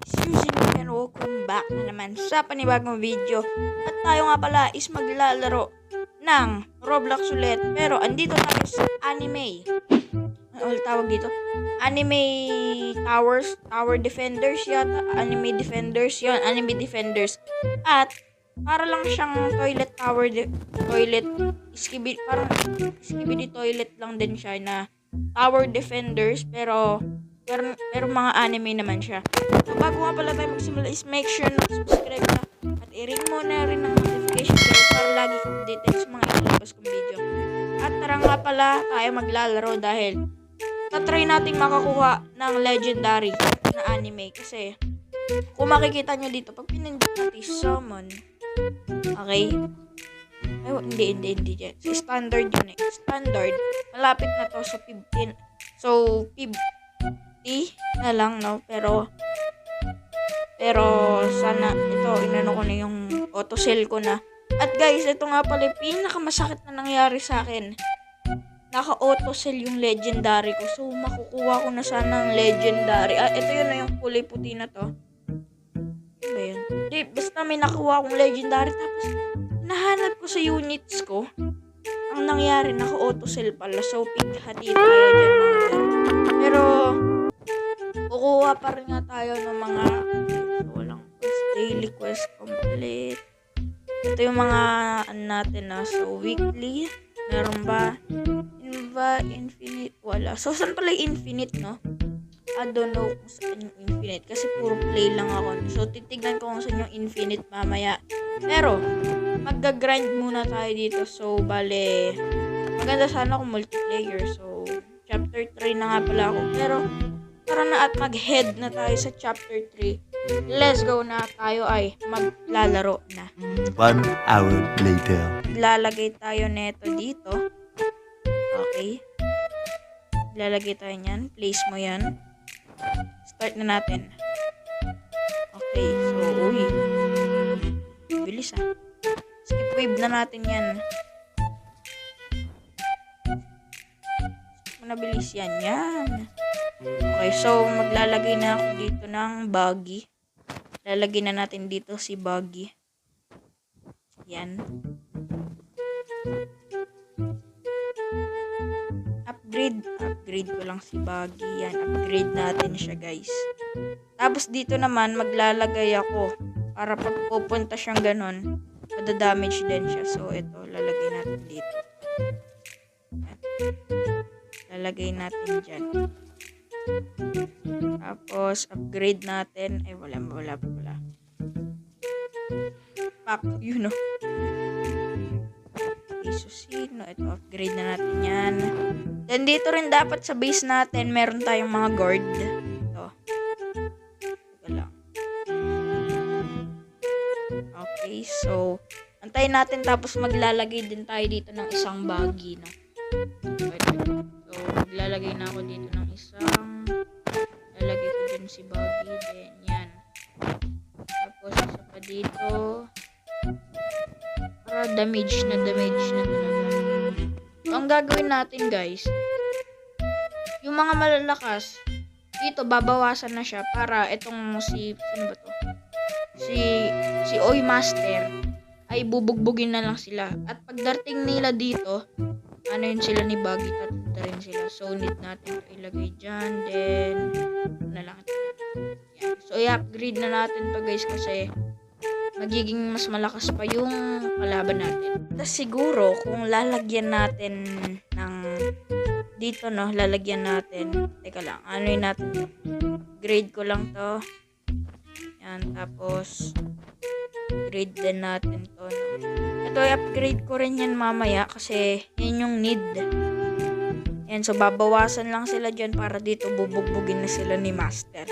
Susan and welcome back na naman sa panibagong video. At tayo nga pala is maglalaro ng Roblox ulit. Pero andito tayo sa anime. Ano tawag dito? Anime Towers, Tower Defenders yata. Anime Defenders yon, Anime Defenders. At para lang siyang toilet tower, toilet, parang skibidi toilet lang din siya na Tower Defenders. Pero mga anime naman siya. So, bago nga pala tayo magsimula is make sure na subscribe ka at i-ring mo na rin ang notification bell para lagi ka updated sa mga ilalabas kong video. At tara nga pala tayo maglalaro dahil tatry nating makakuha ng legendary na anime. Kasi kung makikita nyo dito, pag pinindot natin summon, okay? Ay, hindi dyan. So, standard yun eh. Standard, malapit na to sa 15. So, 50 na lang, no? Pero sana ito, inano ko na yung auto sell ko na. At guys, ito nga pala yung pinakamasakit na nangyari sa akin. Naka-auto sell yung legendary ko. So, makukuha ko na sana ang legendary. Ito yun na yung kulay puti na to. Ano ba yun? Di, basta may nakuha akong legendary. Tapos, nahanap ko sa units ko. Ang nangyari, naka-auto sell pala. So, pighati tayo dyan mga girl. Pero, kukuha pa rin nga tayo ng mga walang daily quest complete. Ito yung mga natin na. So, weekly. Meron ba? Infinite. Wala. So, saan pala infinite, no? I don't know kung saan yung infinite. Kasi puro play lang ako. So, titignan ko kung saan yung infinite mamaya. Pero, magga-grind muna tayo dito. So, bale, maganda sana kung multiplayer. So, chapter 3 na nga pala ako. Pero, tara na at mag-head na tayo sa chapter 3. Let's go na, tayo ay maglalaro na. 1 hour later. Lalagay tayo neto dito. Okay. Lalagay tayo niyan. Place mo yan. Start na natin. Okay. So, uy. Bilis ah. Skip wave na natin yan. Mabilis yan. Yan. Okay. So, maglalagay na ako dito ng buggy. Lalagay na natin dito si buggy. Yan. Upgrade ko lang si buggy. Yan. Upgrade natin siya, guys. Tapos, dito naman, maglalagay ako. Para pag pupunta siyang ganon, madadamage din siya. So, ito, lalagay natin dito. Lalagay natin dyan. Tapos, upgrade natin. Ay, wala. Pack, yun o. Isusino. Ito, upgrade na natin yan. Then, dito rin dapat sa base natin, meron tayong mga guard. Ito. Ito lang. Okay, so, antayin natin tapos maglalagay din tayo dito ng isang buggy, no? So, maglalagay na ako dito ng isang, lalagay ko din si buggy, then yan. Tapos, isa pa dito, para damage na talaga. So, ang gagawin natin, guys, yung mga malalakas, dito, babawasan na siya para itong sino ba to? Si Oy Master ay bubugbugin na lang sila. At pagdating nila dito, ano yun sila ni Buggy, tatunta rin sila. So, need natin ito ilagay dyan. Then, na lang ito. Yan. So, i-upgrade na natin to, guys, kasi magiging mas malakas pa yung kalaban natin. Tapos, siguro, kung lalagyan natin ng dito, no, lalagyan natin. Teka lang, ano yun natin? Grade ko lang to. Yan, tapos grade din natin to, no? Ito, i-upgrade ko rin yan mamaya kasi yan yung need. Yan, so babawasan lang sila dyan para dito bubugbugin na sila ni Master.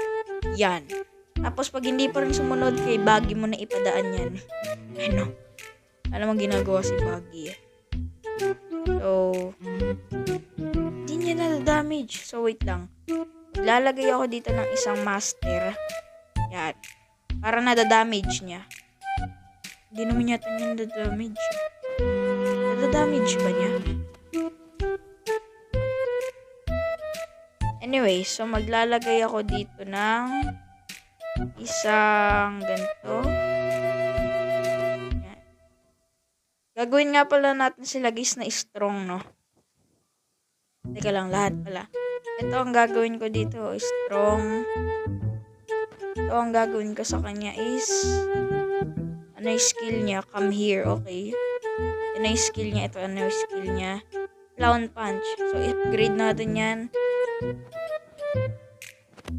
Yan. Tapos pag hindi pa rin sumunod kay Buggy mo na ipadaan yan. Ano? Alam mo ginagawa si Buggy eh. So, hindi niya na-damage. So, wait lang. Lalagay ako dito ng isang Master. Yan. Para nada-damage niya. Hindi naman yata niya nada-damage. Nada-damage ba niya? Anyway, so maglalagay ako dito ng Isang ganito. Yan. Gagawin nga pala natin sila guys na strong, no? Teka lang, lahat pala. Ito ang gagawin ko dito, strong. Ito ang gagawin ko sa kanya is, ano yung skill niya? Come here, okay. Ano yung skill niya? Ito, ano yung skill niya? Clown punch. So, upgrade natin yan.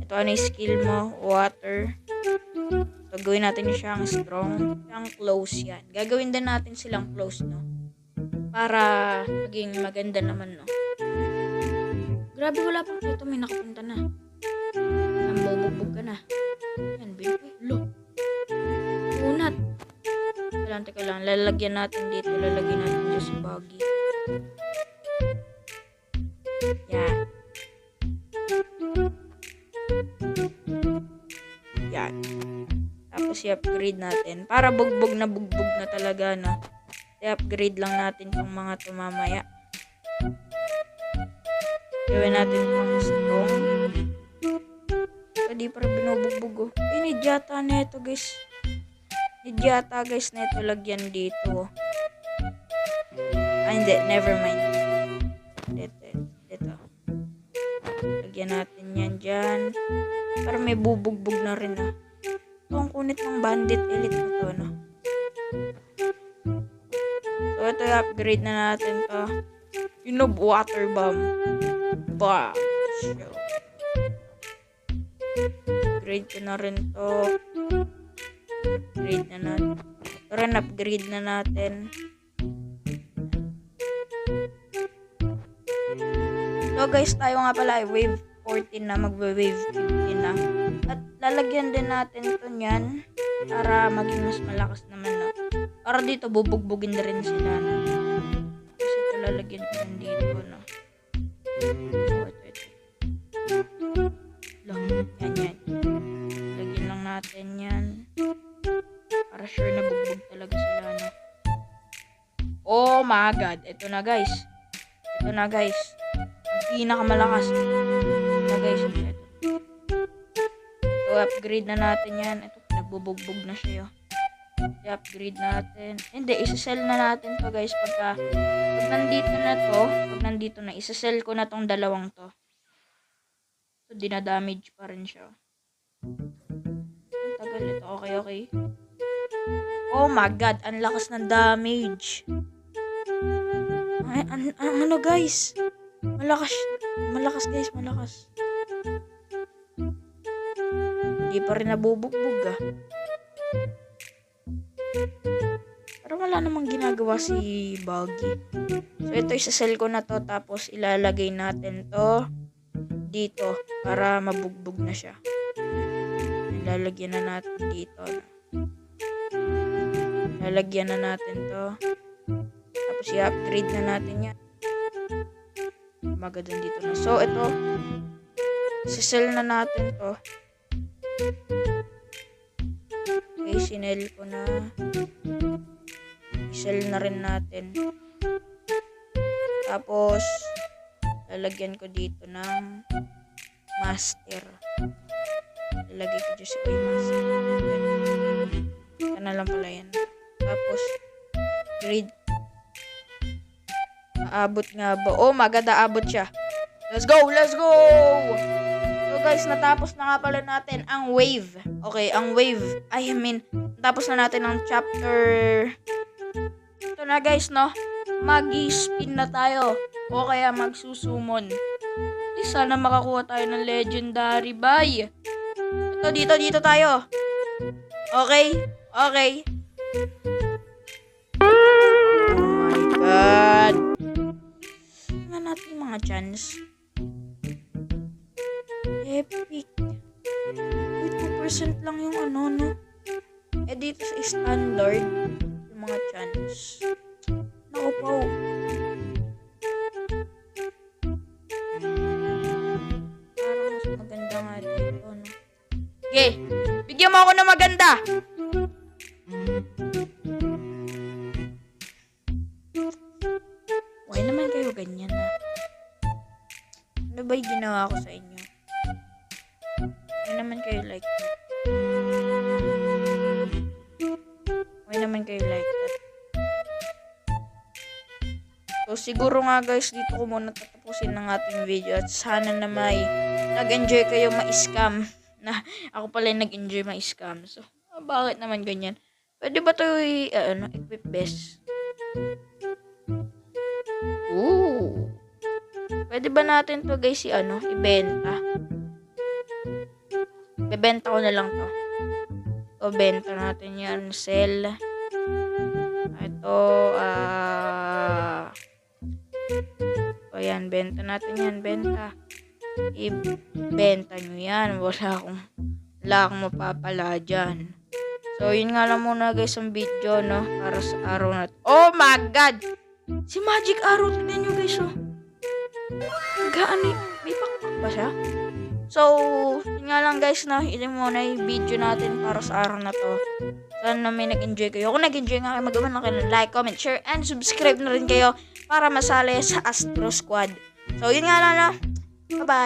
Ito, ano yung skill mo? Water. So, gawin natin siyang strong. Siyang close yan. Gagawin din natin silang close, no? Para maging maganda naman, no? Grabe, wala pang ito. May nakapunta na. Nambubugbog ka na. Yan, binigay. Lo. Unat. Teka lang. Lalagyan natin dito. Lalagyan natin dito si Buggy. Yan. Yan. Tapos i-upgrade natin. Para bugbog na talaga, no? I-upgrade lang natin itong mga tumamaya. Gawin natin itong strong. Di para binubugbog, oh. Nidyata na ito, guys. Nidyata, guys, na ito lagyan dito. Ah, hindi. Never mind. Dito. Lagyan natin yan dyan. Para may bubugbog na rin, ah. Ito ang kunit ng bandit elite na to, no? So, ito i-upgrade na natin to. Yunob water bomb. Bah. So, upgrade ko na rin to. Upgrade na natin. Ito rin, upgrade na natin. So guys, tayo nga pala ay wave 14 na. Magwe-wave 15 na. At lalagyan din natin to nyan. Para maging mas malakas naman, no? Para dito bubugbugin na rin sila, no? Kasi ito lalagyan ko rin dito, no? Yan. Lagyan lang natin yan. Para sure na bugbog talaga sila, no? Oh my god. Ito na, guys. Ang pinakamalakas. Ito na, guys. So, upgrade na natin yan. Ito, nagbubugbog na siya, oh. I-upgrade natin. Hindi, isa-sell na natin to, guys. Pag nandito na, isa-sell ko na tong dalawang to. So, dinadamage pa rin siya. Ang tagal ito. Okay. Oh my god, ang lakas ng damage. Ano, guys? Malakas, guys. Hindi pa rin nabubugbog, ah. Pero wala namang ginagawa si Buggy. So, ito, isa-sell ko na to. Tapos, ilalagay natin to dito para mabugbog na siya. Lalagyan na natin dito. Lalagyan na natin to. Tapos, i-upgrade na natin yan. Magadan dito na. So, ito. Isa-sell na natin to. Okay, sinell ko na. I-sell na rin natin. Tapos, lalagyan ko dito ng master. Lalagay ko dyan si Boy Master. Ito na lang pala yan. Tapos, grade. Aabot nga ba? Oh, maganda aabot siya. Let's go! So guys, natapos na nga pala natin ang wave. Okay, ang wave. Natapos na natin ang chapter. Ito na guys, no? Mag-spin na tayo. O kaya magsusumon. Sana makakuha tayo ng legendary. Bye! Ito, dito tayo. Okay. Oh my god. Tingnan natin yung mga chance. Epic. 2% lang yung ano, no? Dito sa standard, yung mga chance. Naku po. Parang mas maganda nga dito, no? Okay. Bigyan mo ako ng maganda. Why naman kayo ganyan, na? Ano ba yung ginawa ko sa inyo? Why naman kayo like that? So, siguro nga guys, dito ko muna tatapusin ng ating video at sana na may nag-enjoy kayo ma-scam. Na ako pala yung nag-enjoy ma-scam. So, bakit naman ganyan? Pwede ba ito equip best? Ooh. Pwede ba natin to guys ibenta? Bebenta ko na lang to. O, benta natin yan. Sell. Ito, o yan, benta natin yan. Benta. Ibenta nyo yan. Wala akong mapapala dyan. So, yun nga lang muna guys ang video, no? Para sa araw na to. Oh my God! Si Magic Arrow, tignan nyo guys, oh. May pakpak ba siya? So, yun nga lang guys, no? Ito muna yung video natin para sa araw na to. Sana may nag-enjoy kayo. Kung nag-enjoy nga kayo, magawa na kayo ng like, comment, share, and subscribe na rin kayo para masali sa Astro Squad. So, yun nga lang, no? Bye-bye!